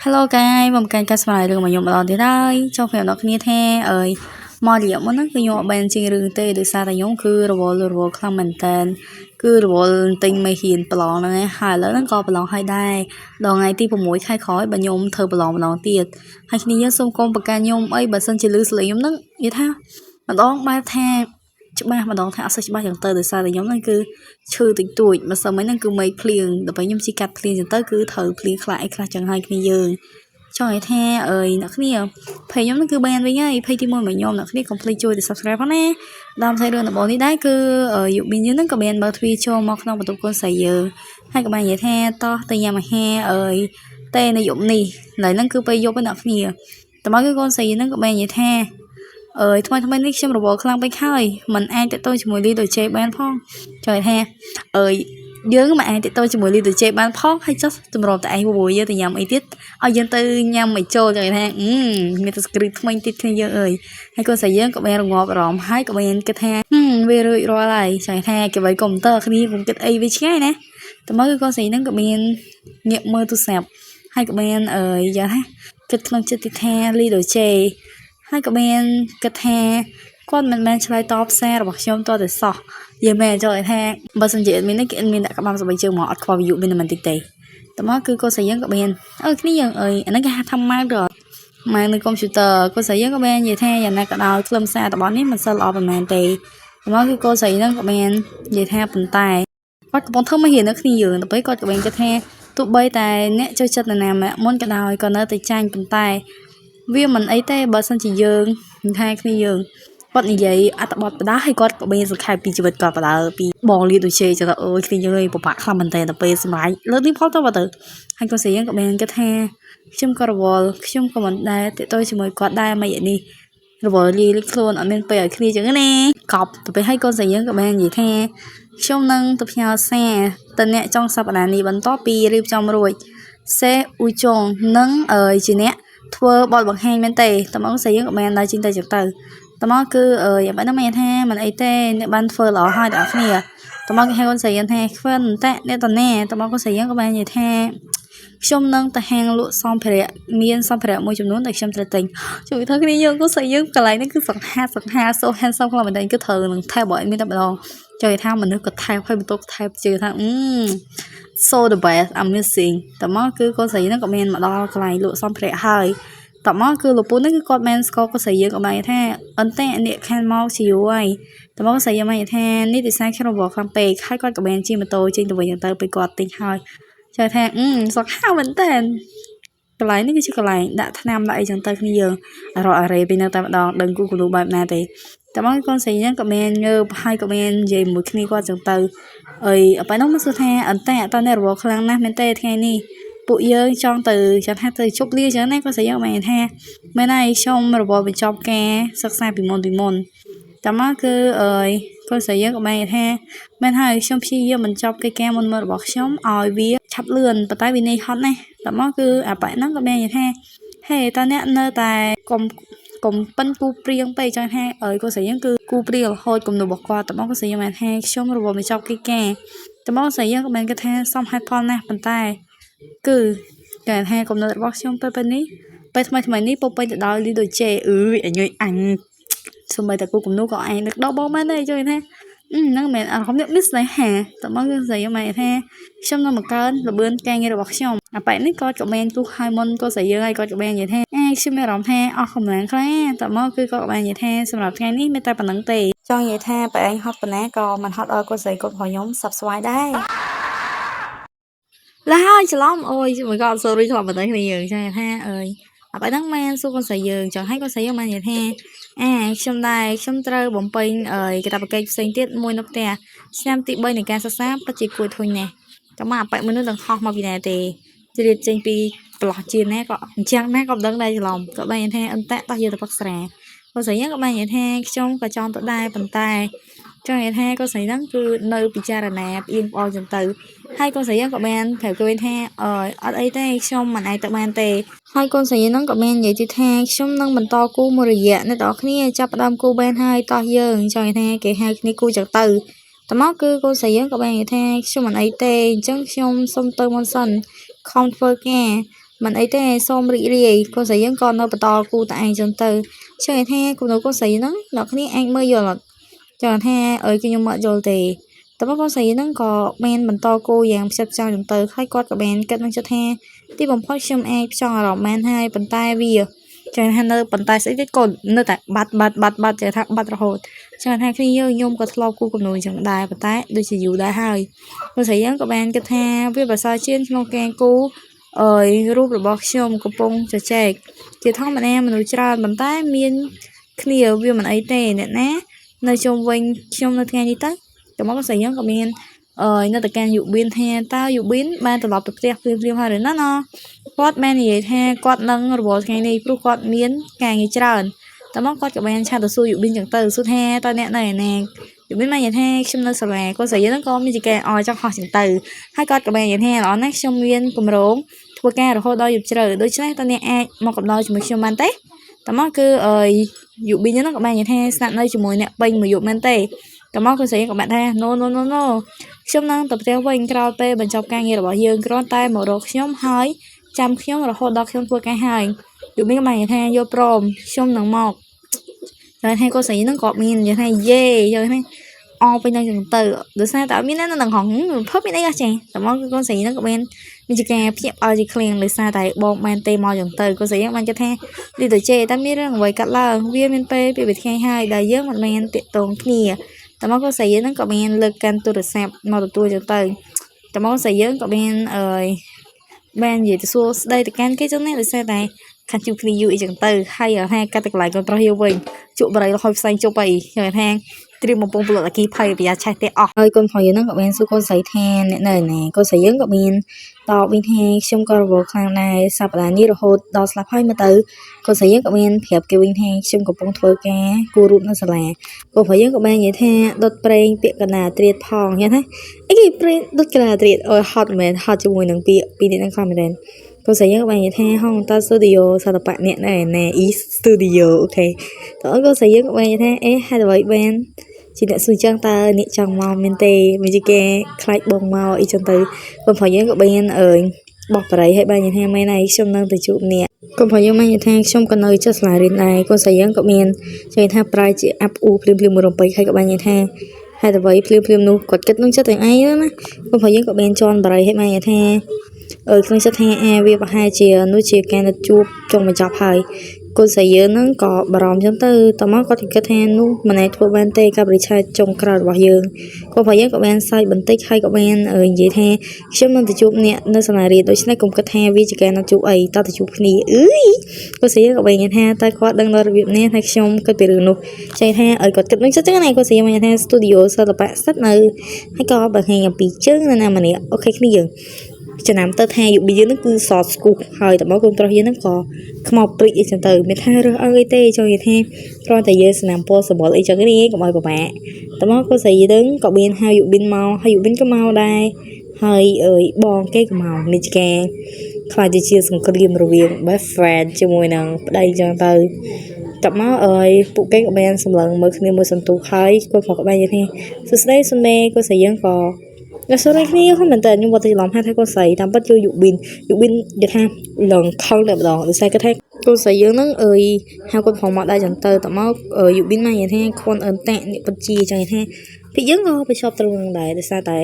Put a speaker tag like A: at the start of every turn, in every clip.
A: Hello កាយមកកាន់ការស្មារតីរឿងរបស់ខ្ញុំម្ដងទៀតហើយចង់ប្រាប់អ្នកគ្នាថាមករៀបមុនហ្នឹងគឺខ្ញុំអត់បានជិះរឿងទេដោយសារតែខ្ញុំគឺរវល់ខ្លាំងមែនតើគឺរវល់ទិញមេហ៊ានប្រឡងហ្នឹងឯងហើយឥឡូវហ្នឹងក៏ប្រឡងហើយដែរដល់ថ្ងៃទី6ខែក្រោយបើខ្ញុំធ្វើប្រឡងម្ដងទៀតហើយគ្នាយើងសូមកុំប្រកាន់ខ្ញុំអីបើសិនជាលឺសលេងខ្ញុំហ្នឹងនិយាយថាម្ដងបែបថាច្បាស់ម្ដងថាអត់សូវច្បាស់ចឹងទៅដោយសារតែខ្ញុំហ្នឹងគឺឈឺតិចតួចមិនសមហ្នឹងគឺមេឃភ្លៀងដល់ពេលខ្ញុំជិះកាត់ភ្លៀងចឹងទៅគឺត្រូវភ្លៀងខ្លះអីខ្លះចឹងហើយគ្នាយើងចង់និយាយថាអ្នកគ្នាเพจខ្ញុំហ្នឹងគឺបានវិញហើយเพจទី1របស់ខ្ញុំអ្នកគ្នាកុំភ្លេចជួយទៅ Subscribe ផងណាដល់ផ្សាយរឿងដំបូងនេះដែរគឺយុប៊ីនយើងហ្នឹងក៏បានបើទ្វីចូលមកក្នុងបន្ទប់កូនស្រីយើងហើយក៏បាននិយាយថាតោះទៅញ៉ាំអាហារតែនៅយប់នេះឡើយហ្នឹងគឺពេលយប់ហ្នឹងអ្នកគ្នាតែមកគឺកូនស្រីហ្នឹងក៏បាននិយាយថាថ្មីនេះខ្ញុំរវល់ខ្លាំងពេកហើយមិនអាចតទៅជាមួយលីដូចជេបានផងចង់និយាយថាយើងមិនអាចតទៅជាមួយលីដូចជេបានផងហើយចុះតម្រូវតែឯងវយើងទៅញ៉ាំអីទៀតឲ្យយើងទៅញ៉ាំឲ្យចូលចង់និយាយថាមានតែ script ថ្មីទៀតគ្នាយើងអើយហើយកូនស្រីយើងក៏បានរងាប់អារម្មណ៍ហើយក៏បានគិតថាវារួចរាល់ហើយចង់ថាគេបីកុំព្យូទ័រគ្នាខ្ញុំគិតអីវាឆ្ងាយណាតែមកគឺកូនស្រីហ្នឹងក៏មានងាកមើលទូរស័ព្ទហើយក៏បានយ៉ាងណាគិតក្នុងចិត្តថាលីដូចជេហើយក៏មានគិតថាគាត់មិនមែនឆ្លើយតបសាររបស់ខ្ញុំតតែសោះយេមែនចង់ថាបើសិនជាមាននេះគេមានដាក់ក្បាលស្បែកជើងមកអត់ខ្វល់ view មានមិនតិចទេតែមកគឺកូនស្រីយើងក៏មានគ្នាយើងអាហ្នឹងគេហៅថាម៉ៅដល់ម៉ៅនៅកុំព្យូទ័រកូនស្រីយើងក៏បាននិយាយថាយ៉ាងណាក៏ដោយខ្លឹមសាររបស់នេះមិនសូវល្អប៉ុន្មានទេតែមកគឺកូនស្រីហ្នឹងក៏បាននិយាយថាប៉ុន្តែគាត់កំពុងធ្វើមករៀននៅគ្នាយើងទៅពេលគាត់ក៏បានគិតថាទោះបីតែអ្នកចូលចិត្តនរណាម្នាក់មុនក៏ដោយក៏នៅតែចាញ់ប៉ុន្តែវាមិនអីទេបើសិនជាយើងថាគ្នាយើងគាត់និយាយអត្ថបទបដាហើយគាត់ក៏មានសង្ខេបពីជីវិតគាត់បដាពីបងលីដូចជេចឹងទៅគ្នាយើងពិបាកខ្លាំងមែនតើទៅពេលសម្រាប់លើនេះផលទៅបើទៅហើយគាត់ស្រីយើងក៏បានគិតថាខ្ញុំក៏រវល់ខ្ញុំក៏មិនដែរតេតទៅជាមួយគាត់ដែរមិននេះរវល់លីខ្លួនអត់មានពេលឲ្យគ្នាចឹងណាកប់ទៅពេលហើយកូនស្រីយើងក៏បាននិយាយថាខ្ញុំនឹងទៅផ្ញើសារទៅអ្នកចុងសប្តាហ៍នេះបន្ទាប់ពីរៀបចំរួចសេអ៊ូចុងនឹងជាអ្នកធ្វើបទបង្ហាញមែនទេតែមកស្រីយើងក៏បានដែរជិះទៅចឹងទៅតែមកគឺយ៉ាងបែបហ្នឹងមានថាមិនអីទេអ្នកបានធ្វើល្អហើយអ្នកគ្នាតែមកគេហៅកូនស្រីយើងថាខ្វិនតែអ្នកតណាតែមកកូនស្រីយើងក៏បាននិយាយថាខ្ញុំនឹងទៅហាងលក់សម្ភារៈមានសម្ភារៈមួយចំនួនដែលខ្ញុំត្រូវទិញជួយធ្វើគ្នាយើងកូនស្រីយើងកន្លែងហ្នឹងគឺសង្ហាso handsome ខ្លាំងមែនតើគឺត្រូវនឹងថែបឲ្យមានតែម្ដងជួយថាមនុស្សក៏ថែបឲ្យបន្ទប់ថែបជឿថាso the best amazing តែមកគឺកូនស្រីហ្នឹងក៏មានមកដល់កន្លែងលក់សម្ភារៈហើយតមកគឺលោកពូនេះគឺគាត់បានស្គាល់កូនស្រីយើងក៏បានថាអន្តែអ្នកខានមកជាយូរហើយតមកកូនស្រីយើងបានថានេះទីសាខ្ខ្ញុំរបស់ខ្លាំងពេកហើយគាត់ក៏បានជិះម៉ូតូចេញទៅវិញទៅពេលគាត់ទិញហើយចង់ថាសក់ហៅមែនតើកន្លែងនេះគឺជាកន្លែងដាក់ថ្នាំដាក់អីចឹងទៅគ្នាយើងរកអរេពីនៅតែម្ដងដឹងគូគូបែបណាទេតមកកូនស្រីយើងក៏បានងើបហើយក៏បាននិយាយមួយគ្នាគាត់ចឹងទៅពេលនោះមកសួរថាអន្តែអត់តរវល់ខ្លាំងណាស់មែនទេថ្ងៃនេះពួកយើងចង់ទៅចាំថាទៅជប់លាចឹងណាក៏ស្រីយើងបានថាមែនហើយខ្ញុំរវល់បញ្ចប់ការសិក្សាពីមុនតែមកគឺកូនស្រីយើងក៏បានថាមែនហើយខ្ញុំព្យាយាមបញ្ចប់កិច្ចការមុនរបស់ខ្ញុំឲ្យវាឆាប់លឿនប៉ុន្តែវាន័យហត់ណាស់តែមកគឺអាប៉ាហ្នឹងក៏បានថាហេតើអ្នកនៅតែកុំប៉ិនគូព្រៀងពេកចង់ថាកូនស្រីយើងគឺគូព្រៀងរហូតគំនូរបស់គាត់តែមកកូនស្រីយើងបានថាខ្ញុំរវល់បញ្ចប់កិច្ចការតែមកស្រីយើងក៏បានគិតថាសមហេតុផលណាស់ប៉ុន្តែគឺតែថាកំណត់របស់ខ្ញុំពេលនេះពេលថ្មីនេះពុកពេញទៅដល់លីដូចជេអញអញសូម្បីតែគូគំនូក៏ឯងនឹកដល់បងមែនទេជួយថាហ្នឹងមែនអារម្មណ៍នេះស្នេហាតែមកគឺស្រីមកថាខ្ញុំនឹងបង្កើនល្បឿនការងាររបស់ខ្ញុំអាប៉ែនេះគាត់ក៏បានទូឲ្យមុនក៏ស្រីយើងហើយគាត់ក៏បាននិយាយថាខ្ញុំមានអារម្មណ៍ថាអស់កម្លាំងខ្លាំងតែមកគឺគាត់ក៏បាននិយាយថាសម្រាប់ថ្ងៃនេះមានតែប៉ុណ្្នឹងទេចង់និយាយថាប៉ែឯងហត់ប៉ុណ្ណាក៏មិនហត់ឲ្យគាត់ស្រីគាត់របស់ខ្ញុំសាប់ស្វាយដែរឡើយច្រឡំអូយមកក៏sorry ឆ្លងមកតែគ្នាយើងចាថាអាប៉ែហ្នឹងបានសួរកូនស្រីយើងចង់ឲ្យកូនស្រីយើងបាននិយាយថាខ្ញុំត្រូវបំពេញកាតព្វកិច្ចផ្សេងទៀតមួយនៅផ្ទះឆ្នាំទី3នៃការសិក្សាពិតជាគួរធុញណាស់តែមកអាប៉ែមនុស្សនឹងហោះមកពីណាទេជ្រៀតចេញពីប្រឡោះជាណាក៏អញ្ចឹងណាក៏មិនដឹងដែរច្រឡំក៏បាននិយាយថាអន្តៈតោះយើងទៅផឹកស្រាកូនស្រីយើងក៏បាននិយាយថាខ្ញុំក៏ចង់ទៅដែរប៉ុន្តែចង់និយាយថាកូនស្រីហ្នឹងគឺនៅពិចារណាផ្អៀងផ្អល់ចឹងទៅហើយកូនស្រីយើងក៏បានប្រាប់គាត់ថាអត់អីទេខ្ញុំមិនអាចទៅបានទេហើយកូនស្រីហ្នឹងក៏បាននិយាយទៀតថាខ្ញុំនឹងបន្តគូមួយរយៈអ្នកទាំងអស់គ្នាចាប់ផ្ដើមគូបានហើយតោះយើងចង់និយាយថាគេហៅគ្នាគូចឹងទៅតែមកគឺកូនស្រីយើងក៏បាននិយាយថាខ្ញុំមិនអីទេអញ្ចឹងខ្ញុំសុំទៅមុនសិនខំធ្វើការ mình ấy thế xôm rỉ rỉ cô sẽ vẫn còn đâu to cu tại chân từ chơi thế cô đâu có sĩ nó cái anh mới giờ là cho thế ở cái nhưng mà rồi thì tao có sĩ nó có men mình to cô dạng sắp sao chân từ khai quát của men kết năng cho thếที่ผมพอชมเองช่องเราแมนให้ปันใต้วีcho nên nơi bàn tay sẽ biết còn nơi tại bắtจะทักบัดระหดฉะนั้นให้ขี้เยอะยมก็ทะเลาะกูกับหนูจังได้ปันใต้โดยจะอยู่ได้ให้เราใส่ยังกับแบนกับแทวิภาษาเช่นโลแกงกูรูประชมกระปงจะแจกจะท่องมันแอมมันดูจราปันใต้มีนเคลียร์วิมันไอเต้เนี่ยนะในชมวันชมในงานนี้ตั้งแต่ว่าก็ใส่ยังกับมีนnơi tại can dụ biên the tao dụ biến ban tập tập tiệc phim hai đến nó quát men gì the quát nâng rồi ngày này pro quát miến càng như trơn tao móc quát cái bên cha tao xui dụ biên chẳng từ xui the tao nè này nè dụ biến mai như the xâm nơi sờ lè có sợi nó cóมีchỉ kè cho họ chẳng từ hai quát cái bên như the nó nát xâm viên cùng rốn thua ca rồi thôi đôi dụ trời đôi chứ tao nè một cặp đôi chúng mình xâm ban tết tao móc cứ dụ biên nó các bạn như the sẵn nơi chúng mình nè bên mà dụ man tết tao móc cứ sẽ các bạn the no xóm năng tập theo vinh cao pe bên trong càng nhiều bảo dương con tay một đồ xóm hói trăm xóm là hot dog xóm thua cái hai dù biết mày thay vô prom xóm năng một rồi thay cô sĩ nó cọp miên rồi thay dê rồi thay o bên trong từ được sao tạo biết nó năng hỏng phớp biết đấy ra chè tao mong con sĩ nó cọp miên mình chỉ kẹp chẹp chỉ khen được sao tại bông man tê mò trong từ con sĩ nó mang cho thay đi từ chè tao biết rằng vậy cả là viên men pe bị khai hai đại dương mặt men tiệt tồn kia tao mong có sĩ nó có bên lực can tu được sẹp mà tu cho tới tao mong sĩ có bên bên gì xua đây thì can cái chỗ này là xe này khăn chụp đi dụi chẳng từ hay ở hai cái lại còn trao hiệu mình chụp vào đây là hồi xanh chụp bày rồi hang tìm một bông bự là kỳ phơi bây giờ chạy tệ ơi con hỏi nó có bên số con sấy than này này con sấy có bên tao bên than trong con bộ khang này sập là như rồi đó là phơi mà từ con sấy có bên phèp cái bên than trong có bông thôi cá cô rụt nó sờ là con phải có bên như thế đốt prey bị cái nào triệt phong như thế cái prey đốt cái nào triệt hot man hot cho mùi nắng bị điện năng không đèn cô sẽ nhớ các bạn như thế không ta studio sao tập bạn nè nè ý studio ok đó cô sẽ nhớ các bạn như thế hai đứa bên chỉ đã suy trang ta nị trong màu men tê mình chỉ kê khai bông màu ý chân tới còn phải nhớ các bạn ở bọc vào đấy hay bạn như thế mấy này trong năng từ chụp nè còn phải nhớ mấy như thế trong con nơi just là đến này con sẽ nhớ các bạn cho nên tham price chỉ up u phim một đồng bấy hay các bạn như thế hai đứa phim nu quật kết nâng chất tiếng ấy đó còn phải nhớ các bạn chọn vào đấy hay bạn như thế con sẽ thay việc hai chia nuôi chia cái là chụp trong một chọc hai cô sẽ nhớ nó có bà ròm trong tư tao mắc có thể cái thay nu mà này thuộc ban tê các bị trai trong cào bảo dương cô phải nhớ các bạn sai bình tích hay các bạn ở gì thay xem nó thì chụp nè nó sẽ là gì đối với cùng cái thay vì chỉ cái nó chụp ấy tao thì chụp này cô sẽ nhớ các bạn như thay ta có đăng lên việc nè hay trong cái bìa nu chạy thay ở có cái nước cái này cô sẽ như thay studio sau đó bạn sách nơi hay có bằng hàng bị chứ nên là mà nè ok cái gì cho nam tơ thay dụ bây giờ nó cứ sọt cục hơi tao bảo con tao nó có không học bị cho từ mình thay rồi ơi tê cho vậy thêm rồi tại giờ sẽ làm post bỏ lại cho cái này của mọi của bạn tao bảo có gì đứng có bên hai dụ bên màu hay dụ bên cái màu đây hơi ơi bon cái màu này càng khai cho chia sẻ cái game review best friend cho mọi người đây cho từ tập máu ơi phụ cái của bạn xong lần mới khi mới xong tụ khai con học các bạn như thế sự đây xuân mê có thời gian cóแล้วส่วนนี้เขาเหมือนแต่ยังว่าจะลองให้คนใส่ตามปัจจุบันอยู่บินจะทำลองเข้าแบบลองหรือใส่ก็แท้คนใส่เยอะนั่งให้คนของมาได้จังเตอแต่ว่าอยู่บินมาอย่างแท้คนแต่เนี่ยปัจจีจังแท้พี่เยอะก็ไปชอบตรงไหนแต่ซาแต่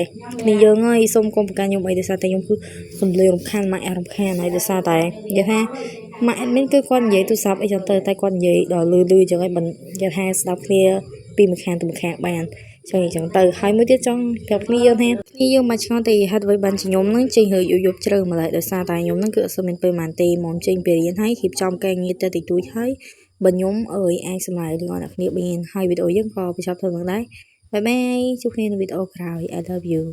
A: นี่เยอะง่ายส้มกลมการยมไอแต่ซาแต่ยมคือสมเลยรำคาญมาแอบรำคาญไหนแต่ซาแต่อย่างแท้mà mình cứ quan vậy tôi sắp ở trong tờ tay quan vậy đòi lư cho cái mình cho hai stop clear pin một khang từ một khang bàn cho những chẳng từ 20 tiết trong gặp ni dương thêm ni dương mà cho thì hai với bạn chỉ nhóm nó trình hữu dụ dục chơi mà lại được xa tài nhóm nó cửa sau mình màn tì mỏng trình bề yên thấy kịp trong cây nghe ta thì túi thấy bên nhóm ơi ai xem lại gọi đặc biệt bên hai video dân kho bị sắp thôi bằng đấy bye bye chúc nên video rồi I love you